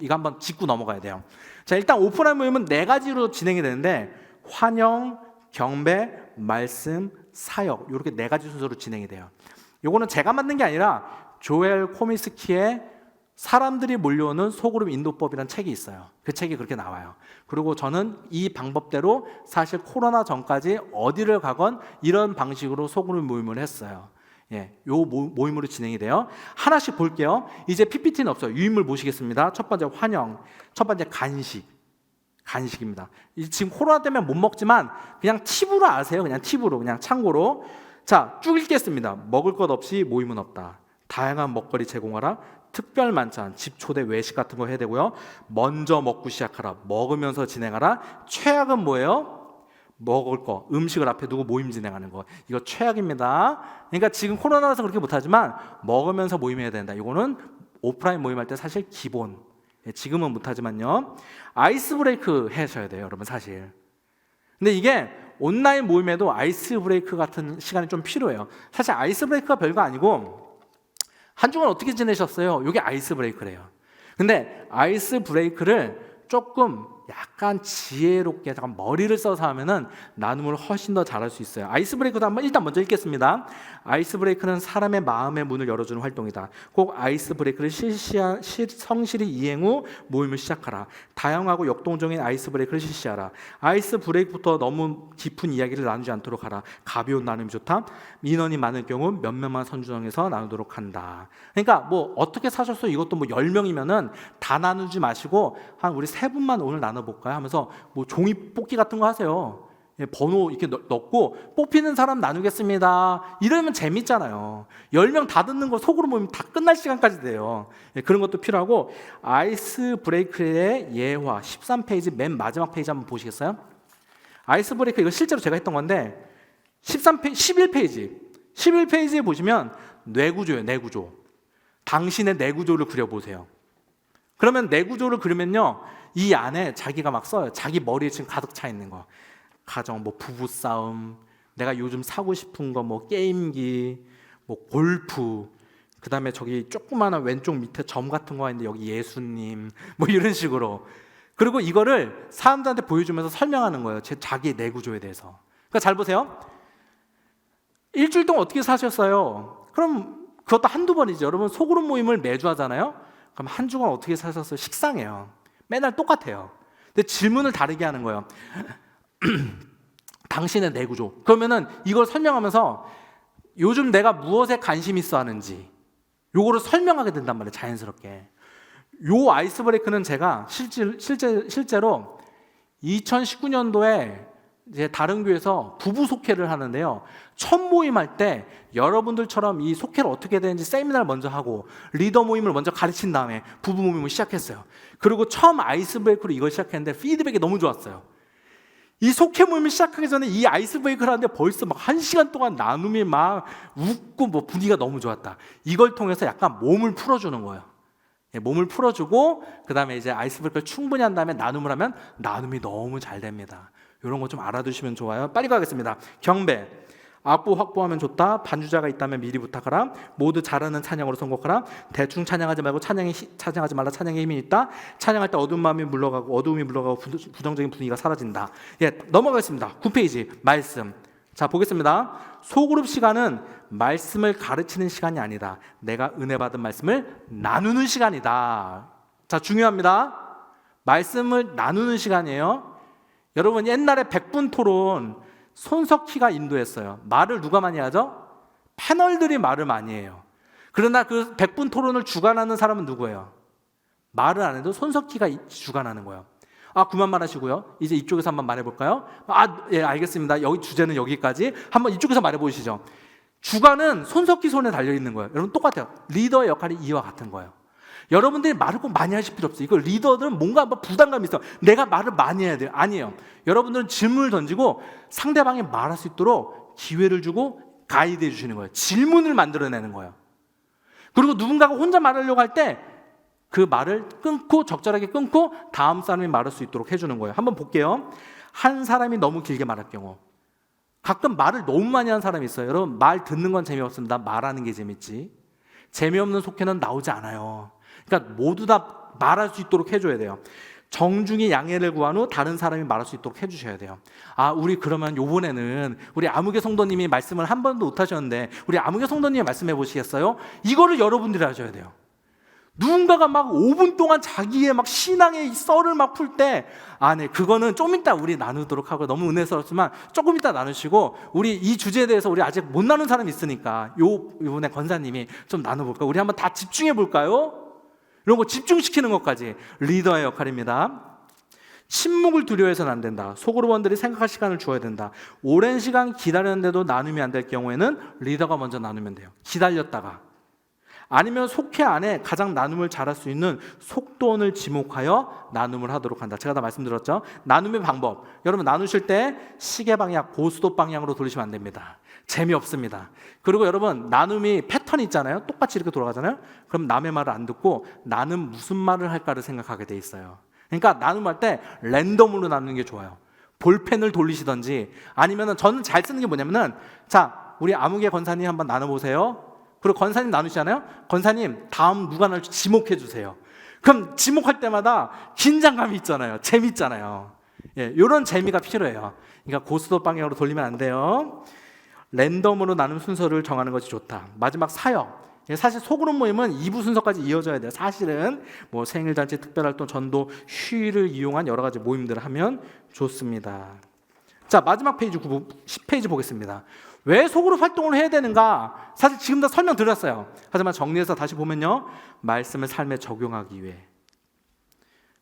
이거 한번 짚고 넘어가야 돼요. 자, 일단 오프라인 모임은 4가지로 진행이 되는데 환영, 경배, 말씀, 사역 이렇게 4가지 순서로 진행이 돼요. 요거는 제가 만든 게 아니라 조엘 코미스키의 사람들이 몰려오는 소그룹 인도법이라는 책이 있어요. 그 책이 그렇게 나와요. 그리고 저는 이 방법대로 사실 코로나 전까지 어디를 가건 이런 방식으로 소그룹 모임을 했어요. 요 모임으로 진행이 돼요. 하나씩 볼게요. 이제 PPT는 없어요. 유인물 보시겠습니다. 첫 번째 환영, 첫 번째 간식입니다. 지금 코로나 때문에 못 먹지만 그냥 팁으로 아세요. 그냥 팁으로, 그냥 참고로. 자, 쭉 읽겠습니다. 먹을 것 없이 모임은 없다. 다양한 먹거리 제공하라. 특별 만찬, 집 초대 외식 같은 거 해야 되고요. 먼저 먹고 시작하라. 먹으면서 진행하라. 최악은 뭐예요? 먹을 거, 음식을 앞에 두고 모임 진행하는 거. 이거 최악입니다. 그러니까 지금 코로나라서 그렇게 못하지만 먹으면서 모임해야 된다. 이거는 오프라인 모임할 때 사실 기본. 지금은 못하지만요. 아이스 브레이크 하셔야 돼요, 여러분 사실. 근데 이게 온라인 모임에도 아이스 브레이크 같은 시간이 좀 필요해요. 사실 아이스 브레이크가 별거 아니고 한 주간 어떻게 지내셨어요? 이게 아이스 브레이크래요. 근데 아이스 브레이크를 조금 약간 지혜롭게 잠깐 머리를 써서 하면은 나눔을 훨씬 더 잘할 수 있어요. 아이스 브레이크도 일단 먼저 읽겠습니다. 아이스 브레이크는 사람의 마음의 문을 열어주는 활동이다. 꼭 아이스 브레이크를 성실히 이행 후 모임을 시작하라. 다양하고 역동적인 아이스 브레이크를 실시하라. 아이스 브레이크부터 너무 깊은 이야기를 나누지 않도록 하라. 가벼운 나눔이 좋다. 민원이 많을 경우 몇 명만 선정해서 나누도록 한다. 그러니까 뭐 어떻게 사셨어요? 이것도 뭐 10명이면은 다 나누지 마시고 한 우리 3분만 오늘 나눠볼까요? 하면서 뭐 종이 뽑기 같은 거 하세요. 번호 이렇게 넣고 뽑히는 사람 나누겠습니다. 이러면 재밌잖아요. 10명 다 듣는 거 속으로 모이면 다 끝날 시간까지 돼요. 그런 것도 필요하고 아이스 브레이크의 예화 13페이지 맨 마지막 페이지 한번 보시겠어요? 아이스 브레이크 이거 실제로 제가 했던 건데 11페이지에 보시면 뇌구조예요. 뇌구조. 당신의 뇌구조를 그려보세요. 그러면 뇌구조를 그리면요 이 안에 자기가 막 써요. 자기 머리에 지금 가득 차 있는 거. 가정, 뭐 부부싸움, 내가 요즘 사고 싶은 거, 뭐 게임기, 뭐 골프, 그 다음에 저기 조그마한 왼쪽 밑에 점 같은 거 있는데 여기 예수님, 뭐 이런 식으로. 그리고 이거를 사람들한테 보여주면서 설명하는 거예요. 자기의 뇌구조에 대해서. 그러니까 잘 보세요. 일주일 동안 어떻게 사셨어요? 그럼 그것도 한두 번이죠. 여러분 소그룹 모임을 매주 하잖아요. 그럼 한 주간 어떻게 사셨어요? 식상해요. 맨날 똑같아요. 근데 질문을 다르게 하는 거예요. 당신의 뇌구조. 그러면은 이걸 설명하면서 요즘 내가 무엇에 관심 있어 하는지 요거를 설명하게 된단 말이에요. 자연스럽게. 요 아이스 브레이크는 제가 실제로 2019년도에 이제 다른 교회에서 부부 속회를 하는데요. 첫 모임할 때 여러분들처럼 이 속회를 어떻게 되는지 세미나를 먼저 하고 리더 모임을 먼저 가르친 다음에 부부 모임을 시작했어요. 그리고 처음 아이스 브레이크로 이걸 시작했는데 피드백이 너무 좋았어요. 이 속회 모임을 시작하기 전에 이 아이스 브레이크를 하는데 벌써 막 1시간 동안 나눔이 막 웃고 뭐 분위기가 너무 좋았다. 이걸 통해서 약간 몸을 풀어주는 거예요. 몸을 풀어주고 그 다음에 이제 아이스 브레이크를 충분히 한 다음에 나눔을 하면 나눔이 너무 잘 됩니다. 이런 거 좀 알아두시면 좋아요. 빨리 가겠습니다. 경배. 악보 확보하면 좋다. 반주자가 있다면 미리 부탁하라. 모두 잘하는 찬양으로 선곡하라. 대충 찬양하지 말고 찬양하지 말라. 찬양에 힘이 있다. 찬양할 때 어두움이 물러가고 부정적인 분위기가 사라진다. 넘어가겠습니다. 9페이지 말씀. 자, 보겠습니다. 소그룹 시간은 말씀을 가르치는 시간이 아니다. 내가 은혜 받은 말씀을 나누는 시간이다. 자, 중요합니다. 말씀을 나누는 시간이에요. 여러분 옛날에 100분 토론 손석희가 인도했어요. 말을 누가 많이 하죠? 패널들이 말을 많이 해요. 그러나 그 100분 토론을 주관하는 사람은 누구예요? 말을 안 해도 손석희가 주관하는 거예요. 그만 말하시고요. 이제 이쪽에서 한번 말해볼까요? 예, 알겠습니다. 여기 주제는 여기까지. 한번 이쪽에서 말해보시죠. 주관은 손석희 손에 달려있는 거예요. 여러분 똑같아요. 리더의 역할이 이와 같은 거예요. 여러분들이 말을 꼭 많이 하실 필요 없어요. 이거 리더들은 뭔가 부담감이 있어. 내가 말을 많이 해야 돼요. 아니에요. 여러분들은 질문을 던지고 상대방이 말할 수 있도록 기회를 주고 가이드해 주시는 거예요. 질문을 만들어내는 거예요. 그리고 누군가가 혼자 말하려고 할 때 그 말을 적절하게 끊고 다음 사람이 말할 수 있도록 해주는 거예요. 한번 볼게요. 한 사람이 너무 길게 말할 경우. 가끔 말을 너무 많이 하는 사람이 있어요. 여러분 말 듣는 건 재미없습니다. 말하는 게 재밌지. 재미없는 속회는 나오지 않아요. 그러니까 모두 다 말할 수 있도록 해줘야 돼요. 정중히 양해를 구한 후 다른 사람이 말할 수 있도록 해주셔야 돼요. 우리 그러면 요번에는 우리 아무개 성도님이 말씀을 한 번도 못 하셨는데 우리 아무개 성도님이 말씀해 보시겠어요? 이거를 여러분들이 하셔야 돼요. 누군가가 막 5분 동안 자기의 막 신앙의 썰을 막 풀 때 네, 그거는 좀 이따 우리 나누도록 하고 너무 은혜스럽지만 조금 이따 나누시고 우리 이 주제에 대해서 우리 아직 못 나눈 사람이 있으니까 요번에 권사님이 좀 나눠볼까요? 우리 한번 다 집중해 볼까요? 이런 거 집중시키는 것까지 리더의 역할입니다. 침묵을 두려워해서는 안 된다. 소그룹원들이 생각할 시간을 주어야 된다. 오랜 시간 기다렸는데도 나눔이 안 될 경우에는 리더가 먼저 나누면 돼요. 기다렸다가 아니면 속회 안에 가장 나눔을 잘할 수 있는 속돈을 지목하여 나눔을 하도록 한다. 제가 다 말씀드렸죠. 나눔의 방법, 여러분 나누실 때 시계 방향, 고스톱 방향으로 돌리시면 안 됩니다. 재미없습니다. 그리고 여러분 나눔이 패턴이 있잖아요. 똑같이 이렇게 돌아가잖아요. 그럼 남의 말을 안 듣고 나는 무슨 말을 할까를 생각하게 돼 있어요. 그러니까 나눔할 때 랜덤으로 나누는 게 좋아요. 볼펜을 돌리시던지, 아니면은 저는 잘 쓰는 게 뭐냐면은, 자, 우리 아무개 권사님 한번 나눠보세요. 그리고 권사님 나누시잖아요. 권사님 다음 누가 나올지 지목해 주세요. 그럼 지목할 때마다 긴장감이 있잖아요. 재밌잖아요. 예, 이런 재미가 필요해요. 그러니까 고스톱 방향으로 돌리면 안 돼요. 랜덤으로 나눔 순서를 정하는 것이 좋다. 마지막 사역. 예, 사실 소그룹 모임은 2부 순서까지 이어져야 돼요. 사실은 뭐 생일잔치, 특별활동, 전도, 휴일을 이용한 여러 가지 모임들을 하면 좋습니다. 자, 마지막 페이지 10페이지 보겠습니다. 왜 소그룹 활동을 해야 되는가? 사실 지금 다 설명드렸어요. 하지만 정리해서 다시 보면요, 말씀을 삶에 적용하기 위해.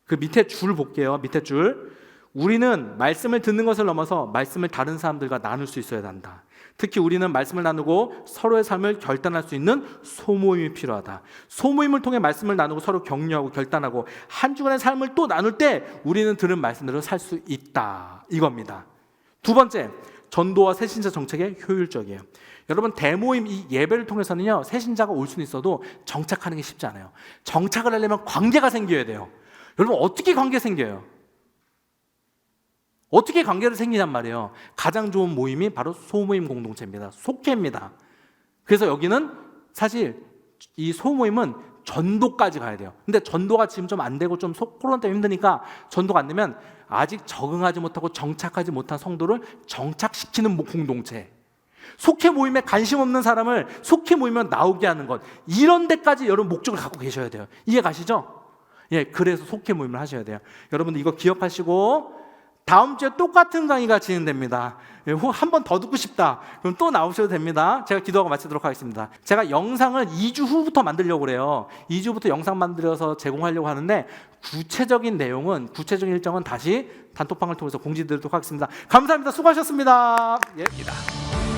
그 밑에 줄 볼게요. 밑에 줄. 우리는 말씀을 듣는 것을 넘어서 말씀을 다른 사람들과 나눌 수 있어야 한다. 특히 우리는 말씀을 나누고 서로의 삶을 결단할 수 있는 소모임이 필요하다. 소모임을 통해 말씀을 나누고 서로 격려하고 결단하고 한 주간의 삶을 또 나눌 때 우리는 들은 말씀대로 살 수 있다. 이겁니다. 두 번째, 전도와 새신자 정책에 효율적이에요. 여러분 대모임 이 예배를 통해서는요, 새신자가 올 수는 있어도 정착하는 게 쉽지 않아요. 정착을 하려면 관계가 생겨야 돼요. 여러분 어떻게 관계 생겨요? 어떻게 관계를 생기냔 말이에요. 가장 좋은 모임이 바로 소모임 공동체입니다. 속회입니다. 그래서 여기는 사실 이 소모임은 전도까지 가야 돼요. 근데 전도가 지금 좀 안 되고 좀 코로나 때문에 힘드니까 전도가 안 되면 아직 적응하지 못하고 정착하지 못한 성도를 정착시키는 공동체. 속회 모임에 관심 없는 사람을 속회 모임에 나오게 하는 것, 이런 데까지 여러분 목적을 갖고 계셔야 돼요. 이해 가시죠? 예, 그래서 속회 모임을 하셔야 돼요. 여러분들 이거 기억하시고 다음 주에 똑같은 강의가 진행됩니다. 한 번 더 듣고 싶다, 그럼 또 나오셔도 됩니다. 제가 기도하고 마치도록 하겠습니다. 제가 영상을 2주 후부터 만들려고 그래요. 2주부터 영상 만들어서 제공하려고 하는데 구체적인 내용은, 구체적인 일정은 다시 단톡방을 통해서 공지드리도록 하겠습니다. 감사합니다. 수고하셨습니다. 예.